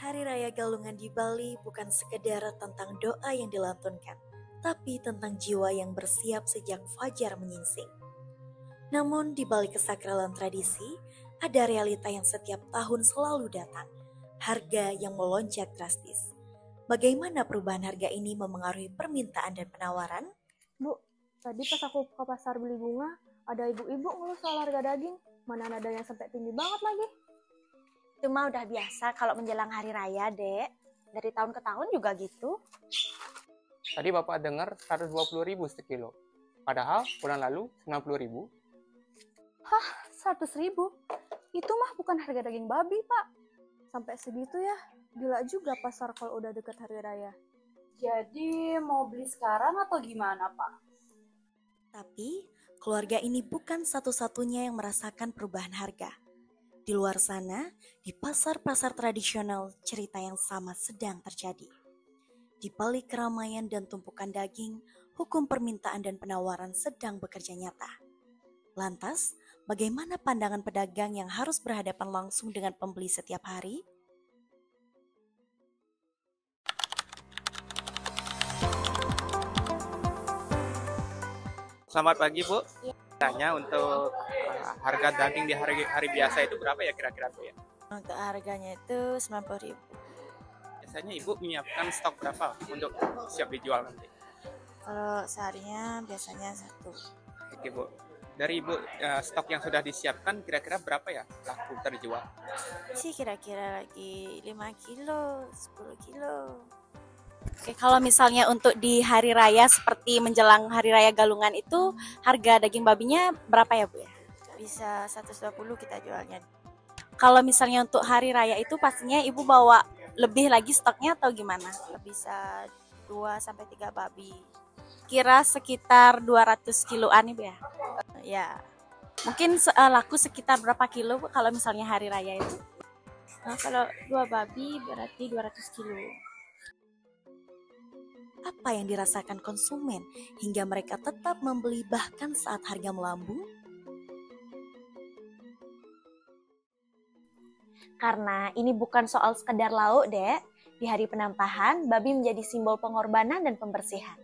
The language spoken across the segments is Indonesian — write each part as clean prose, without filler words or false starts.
Hari Raya Galungan di Bali bukan sekedar tentang doa yang dilantunkan, tapi tentang jiwa yang bersiap sejak fajar menyingsing. Namun di balik kesakralan tradisi, ada realita yang setiap tahun selalu datang, harga yang melonjak drastis. Bagaimana perubahan harga ini memengaruhi permintaan dan penawaran? Bu, tadi pas aku ke pasar beli bunga, ada ibu-ibu ngeluh soal harga daging. Mana ada yang sampai tinggi banget lagi. Itu mah udah biasa kalau menjelang hari raya, Dek. Dari tahun ke tahun juga gitu. Tadi Bapak dengar 120.000 sekilo. Padahal bulan lalu 90.000. 100.000? Itu mah bukan harga daging babi, Pak. Sampai segitu ya, gila juga pasar kalau udah dekat hari raya. Jadi mau beli sekarang atau gimana, Pak? Tapi keluarga ini bukan satu-satunya yang merasakan perubahan harga. Di luar sana, di pasar-pasar tradisional, cerita yang sama sedang terjadi. Di balik keramaian dan tumpukan daging, hukum permintaan dan penawaran sedang bekerja nyata. Lantas, bagaimana pandangan pedagang yang harus berhadapan langsung dengan pembeli setiap hari? Selamat pagi, Bu. Tanya untuk harga daging di hari biasa itu berapa ya kira-kira, Bu ya? Untuk harganya itu 90.000. Biasanya Ibu menyiapkan stok berapa untuk siap dijual nanti? Kalau seharinya biasanya 1. Oke, Bu. Dari Ibu, stok yang sudah disiapkan kira-kira berapa ya laku terjual? Sih kira-kira lagi 5 kilo, 10 kilo. Oke, kalau misalnya untuk di hari raya seperti menjelang hari raya Galungan itu harga daging babinya berapa ya, Bu ya? Bisa 120 kita jualnya. Kalau misalnya untuk hari raya itu pastinya Ibu bawa lebih lagi stoknya atau gimana? Bisa 2 sampai 3 babi. Kira sekitar 200 kiloan Ibu ya. Ya. Mungkin laku sekitar berapa kilo Bu kalau misalnya hari raya itu? Nah, kalau 2 babi berarti 200 kilo. Apa yang dirasakan konsumen hingga mereka tetap membeli bahkan saat harga melambung? Karena ini bukan soal sekedar lauk, Dek. Di hari penampahan, babi menjadi simbol pengorbanan dan pembersihan.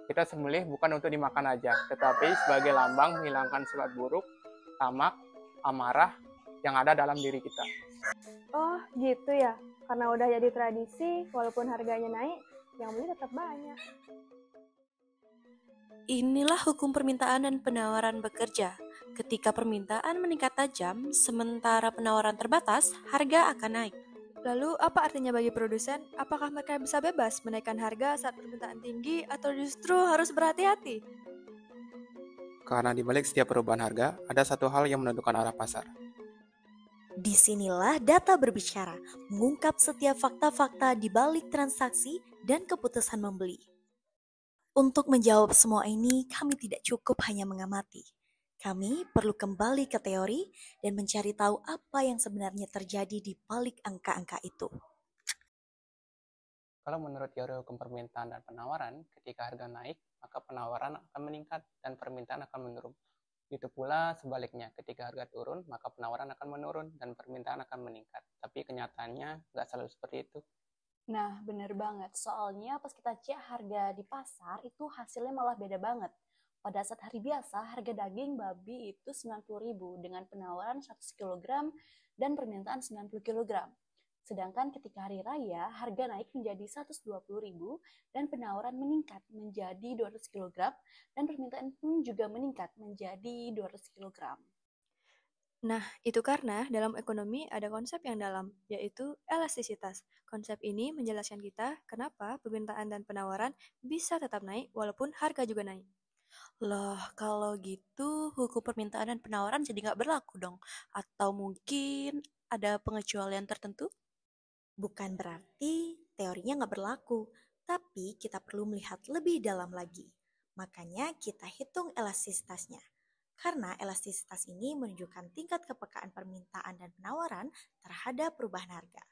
Kita sembelih bukan untuk dimakan aja, tetapi sebagai lambang menghilangkan sifat buruk, tamak, amarah yang ada dalam diri kita. Oh, gitu ya. Karena udah jadi tradisi, walaupun harganya naik, yang beli tetap banyak. Inilah hukum permintaan dan penawaran bekerja. Ketika permintaan meningkat tajam, sementara penawaran terbatas, harga akan naik. Lalu apa artinya bagi produsen? Apakah mereka bisa bebas menaikkan harga saat permintaan tinggi atau justru harus berhati-hati? Karena di balik setiap perubahan harga, ada satu hal yang menentukan arah pasar. Disinilah data berbicara, mengungkap setiap fakta-fakta di balik transaksi dan keputusan membeli. Untuk menjawab semua ini, kami tidak cukup hanya mengamati. Kami perlu kembali ke teori dan mencari tahu apa yang sebenarnya terjadi di balik angka-angka itu. Kalau menurut teori hukum permintaan dan penawaran, ketika harga naik, maka penawaran akan meningkat dan permintaan akan menurun. Itu pula sebaliknya, ketika harga turun, maka penawaran akan menurun dan permintaan akan meningkat. Tapi kenyataannya nggak selalu seperti itu. Nah, bener banget. Soalnya pas kita cek harga di pasar, itu hasilnya malah beda banget. Pada saat hari biasa, harga daging babi itu 90.000 dengan penawaran 100 kg dan permintaan 90 kg. Sedangkan ketika hari raya, harga naik menjadi 120.000 dan penawaran meningkat menjadi 200 kg dan permintaan pun juga meningkat menjadi 200 kg. Nah, itu karena dalam ekonomi ada konsep yang dalam, yaitu elastisitas. Konsep ini menjelaskan kita kenapa permintaan dan penawaran bisa tetap naik walaupun harga juga naik. Loh, kalau gitu hukum permintaan dan penawaran jadi nggak berlaku dong? Atau mungkin ada pengecualian tertentu? Bukan berarti teorinya nggak berlaku, tapi kita perlu melihat lebih dalam lagi. Makanya kita hitung elastisitasnya. Karena elastisitas ini menunjukkan tingkat kepekaan permintaan dan penawaran terhadap perubahan harga.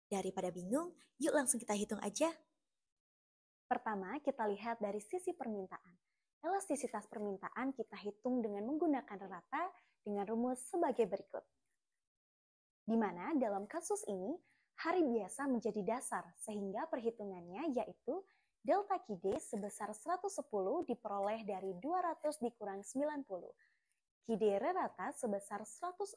Daripada bingung, yuk langsung kita hitung aja. Pertama, kita lihat dari sisi permintaan. Elastisitas permintaan kita hitung dengan menggunakan rata dengan rumus sebagai berikut. Di mana dalam kasus ini, hari biasa menjadi dasar, sehingga perhitungannya yaitu delta QD sebesar 110 diperoleh dari 200 dikurang 90. QD rata sebesar 145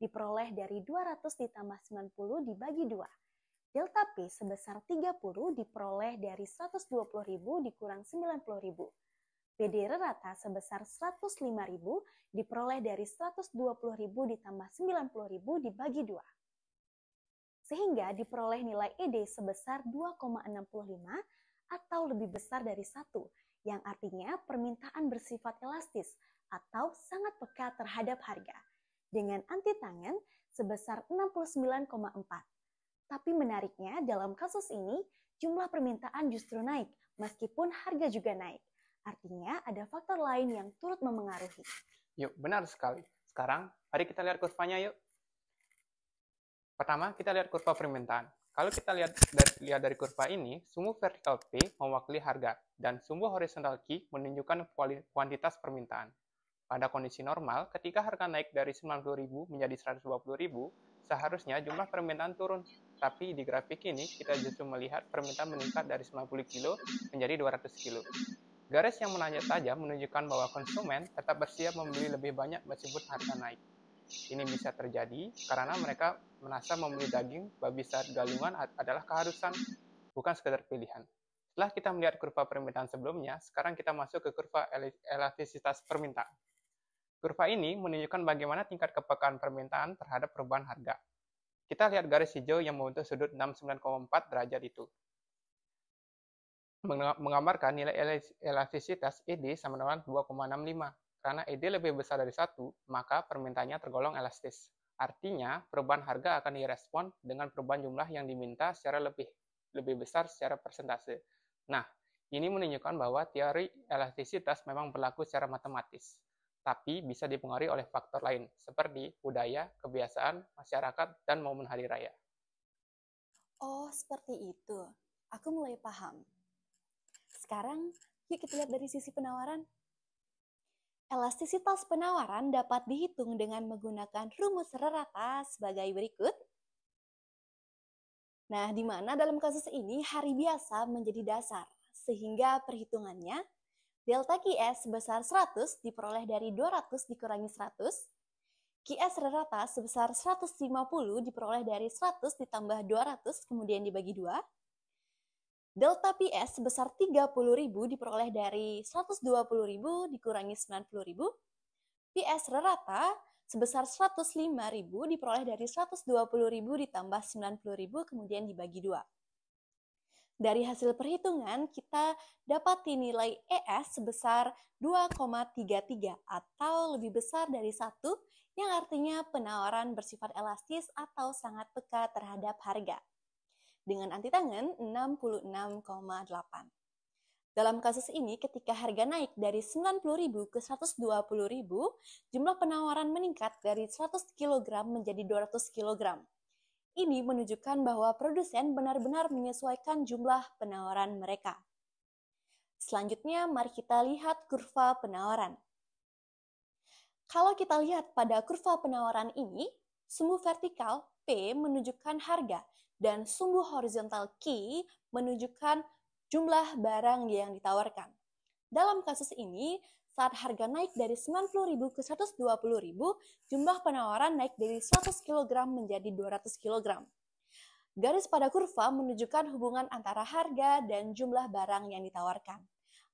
diperoleh dari 200 ditambah 90 dibagi 2. Delta P sebesar 30 diperoleh dari 120.000 dikurang 90.000. PD rata sebesar 105.000 diperoleh dari 120.000 ditambah 90.000 dibagi 2. Sehingga diperoleh nilai ED sebesar 2,65 atau lebih besar dari 1, yang artinya permintaan bersifat elastis atau sangat peka terhadap harga, dengan anti tangen sebesar 69,4. Tapi menariknya dalam kasus ini, jumlah permintaan justru naik, meskipun harga juga naik. Artinya ada faktor lain yang turut memengaruhi. Yuk, benar sekali. Sekarang, mari kita lihat kurvanya yuk. Pertama, kita lihat kurva permintaan. Kalau kita lihat dari kurva ini, sumbu vertikal P mewakili harga, dan sumbu horizontal Q menunjukkan kuantitas permintaan. Pada kondisi normal, ketika harga naik dari 90.000 menjadi 120.000, seharusnya jumlah permintaan turun. Tapi di grafik ini, kita justru melihat permintaan meningkat dari 90 kilo menjadi 200 kilo. Garis yang menanjak tajam menunjukkan bahwa konsumen tetap bersiap membeli lebih banyak meskipun harga naik. Ini bisa terjadi karena mereka merasa membeli daging babi saat galungan adalah keharusan, bukan sekedar pilihan. Setelah kita melihat kurva permintaan sebelumnya, sekarang kita masuk ke kurva elastisitas permintaan. Kurva ini menunjukkan bagaimana tingkat kepekaan permintaan terhadap perubahan harga. Kita lihat garis hijau yang membentuk sudut 69,4 derajat itu. Menggambarkan nilai elastisitas ED sama dengan 2,65. Karena ED lebih besar dari 1, maka permintaannya tergolong elastis. Artinya, perubahan harga akan direspon dengan perubahan jumlah yang diminta secara lebih besar secara persentase. Nah, ini menunjukkan bahwa teori elastisitas memang berlaku secara matematis, tapi bisa dipengaruhi oleh faktor lain, seperti budaya, kebiasaan, masyarakat, dan momen hari raya. Oh, seperti itu. Aku mulai paham. Sekarang, yuk kita lihat dari sisi penawaran. Elastisitas penawaran dapat dihitung dengan menggunakan rumus rata sebagai berikut. Nah, di mana dalam kasus ini hari biasa menjadi dasar, sehingga perhitungannya delta QS sebesar 100 diperoleh dari 200 dikurangi 100, QS rata sebesar 150 diperoleh dari 100 ditambah 200 kemudian dibagi 2, delta PS sebesar 30.000 diperoleh dari 120.000 dikurangi 90.000. PS rata sebesar 105.000 diperoleh dari 120.000 ditambah 90.000 kemudian dibagi 2. Dari hasil perhitungan, kita dapati nilai ES sebesar 2,33 atau lebih besar dari 1, yang artinya penawaran bersifat elastis atau sangat peka terhadap harga, dengan anti tangen 66,8. Dalam kasus ini, ketika harga naik dari 90.000 ke 120.000, jumlah penawaran meningkat dari 100 kg menjadi 200 kg. Ini menunjukkan bahwa produsen benar-benar menyesuaikan jumlah penawaran mereka. Selanjutnya, mari kita lihat kurva penawaran. Kalau kita lihat pada kurva penawaran ini, sumbu vertikal P menunjukkan harga, dan sumbu horizontal Q menunjukkan jumlah barang yang ditawarkan. Dalam kasus ini, saat harga naik dari 90.000 ke 120.000, jumlah penawaran naik dari 100 kg menjadi 200 kg. Garis pada kurva menunjukkan hubungan antara harga dan jumlah barang yang ditawarkan.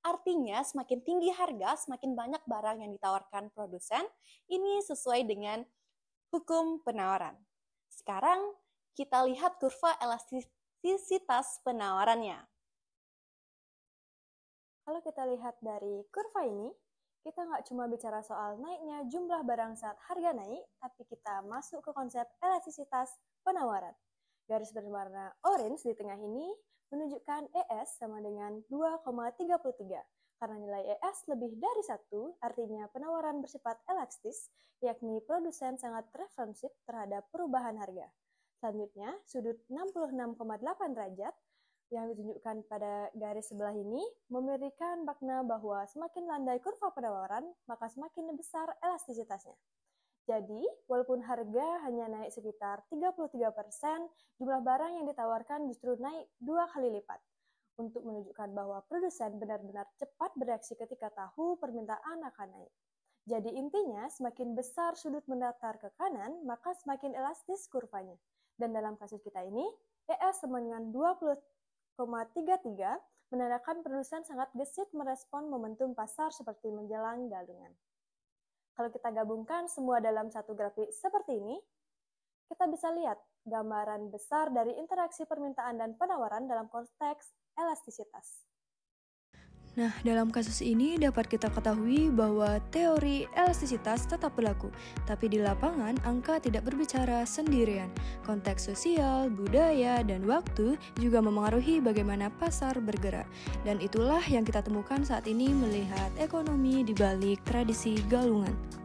Artinya, semakin tinggi harga, semakin banyak barang yang ditawarkan produsen. Ini sesuai dengan hukum penawaran. Sekarang, kita lihat kurva elastisitas penawarannya. Kalau kita lihat dari kurva ini, kita nggak cuma bicara soal naiknya jumlah barang saat harga naik, tapi kita masuk ke konsep elastisitas penawaran. Garis berwarna orange di tengah ini menunjukkan ES sama dengan 2,33. Karena nilai ES lebih dari 1, artinya penawaran bersifat elastis, yakni produsen sangat responsif terhadap perubahan harga. Selanjutnya, sudut 66,8 derajat yang ditunjukkan pada garis sebelah ini memberikan makna bahwa semakin landai kurva penawaran, maka semakin besar elastisitasnya. Jadi, walaupun harga hanya naik sekitar 33%, jumlah barang yang ditawarkan justru naik 2 kali lipat. Untuk menunjukkan bahwa produsen benar-benar cepat bereaksi ketika tahu permintaan akan naik. Jadi intinya, semakin besar sudut mendatar ke kanan, maka semakin elastis kurvanya. Dan dalam kasus kita ini, ES sama dengan 20,33 menandakan produsen sangat gesit merespon momentum pasar seperti menjelang galungan. Kalau kita gabungkan semua dalam satu grafik seperti ini, kita bisa lihat gambaran besar dari interaksi permintaan dan penawaran dalam konteks elastisitas. Nah, dalam kasus ini dapat kita ketahui bahwa teori elastisitas tetap berlaku, tapi di lapangan angka tidak berbicara sendirian. Konteks sosial, budaya, dan waktu juga memengaruhi bagaimana pasar bergerak. Dan itulah yang kita temukan saat ini melihat ekonomi di balik tradisi galungan.